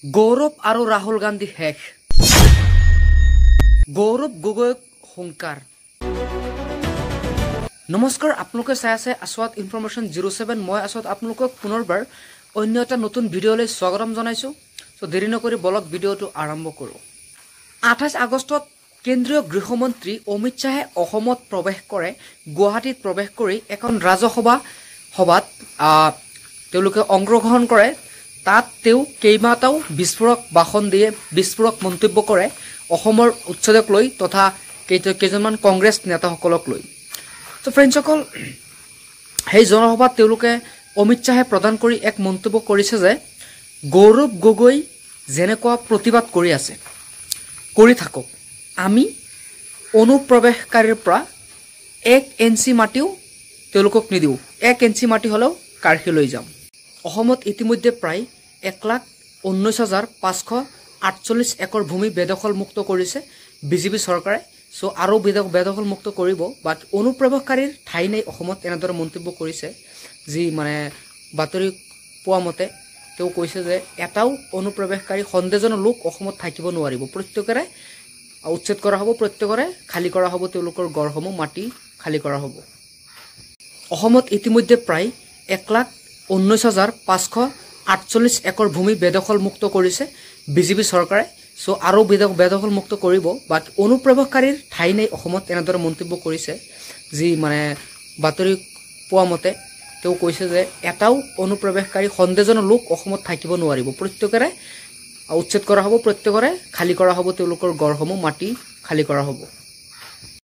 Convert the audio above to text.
গৌৰৱ আৰু ৰাহুল গান্ধী শেষ। গৌৰৱ গগৈক হুংকাৰ। নমস্কাৰ, আপোনালোকে চাই আছে আছৱাত ইনফৰমেশ্যন 07। মই আছৱাত আপোনালোকক পুনৰবাৰ অন্য এটা নতুন ভিডিঅ'লৈ স্বাগতম জনাইছো। চ' দেৰি নকৰি বলক ভিডিঅ'টো আৰম্ভ কৰোঁ। 28 আগষ্টত কেন্দ্ৰীয় গৃহমন্ত্ৰী অমিত শ্বাহে অসমত প্ৰৱেশ কৰে। গুৱাহাটীত প্ৰৱেশ কৰি এখন ৰাজসভা সভাত তেওঁলোকে অংশগ্ৰহণ কৰে। তাত তেওঁ কেইবাটাও বিস্ফোৰক ভাষণ দিয়ে, বিস্ফোৰক মন্তব্য কৰে অসমৰ উচ্ছেদক লৈ তথা কেইজনমান কংগ্ৰেছ নেতাসকলক লৈ। তো ফ্ৰেণ্ডসকল, সেই জনসভাত তেওঁলোকে অমিত শ্বাহে প্ৰদান কৰি এক মন্তব্য কৰিছে যে গৌৰৱ গগৈ যেনেকুৱা প্ৰতিবাদ কৰি আছে কৰি থাকক, আমি অনুপ্ৰৱেশকাৰীৰ পৰা 1 ইঞ্চি মাটিও তেওঁলোকক নিদিওঁ। 1 ইঞ্চি মাটি হ'লেও কাঢ়ি লৈ যাম। অসমত ইতিমধ্যে প্ৰায় 1,19,548 একৰ ভূমি বেদখলমুক্ত কৰিছে বিজেপি চৰকাৰে। চ' আৰু বেদখলমুক্ত কৰিব। বাট অনুপ্ৰৱেশকাৰীৰ ঠাই নাই অসমত, এনেদৰে মন্তব্য কৰিছে। যি বাতৰি পোৱা মতে তেওঁ কৈছে যে এটাও অনুপ্ৰৱেশকাৰী সন্দেহজনক লোক অসমত থাকিব নোৱাৰিব। প্ৰত্যেকৰে উচ্ছেদ কৰা হ'ব, প্ৰত্যেকৰে খালী কৰা হ'ব, তেওঁলোকৰ গড়সমূহ মাটি খালী কৰা হ'ব। অসমত ইতিমধ্যে প্ৰায় 1,19,548 একৰ ভূমি বেদখলমুক্ত কৰিছে বিজেপি চৰকাৰে। চ' আৰু বেদখলমুক্ত কৰিব। বাট অনুপ্ৰৱেশকাৰীৰ ঠাই নাই অসমত, এনেদৰে মন্তব্য কৰিছে। যি বাতৰি পোৱা মতে তেওঁ কৈছে যে এটাও অনুপ্ৰৱেশকাৰী সন্দেহজনক লোক অসমত থাকিব নোৱাৰিব। প্ৰত্যেকৰে উচ্ছেদ কৰা হ'ব, প্ৰত্যেকৰে খালী কৰা হ'ব, তেওঁলোকৰ গড়সমূহ মাটি খালী কৰা হ'ব।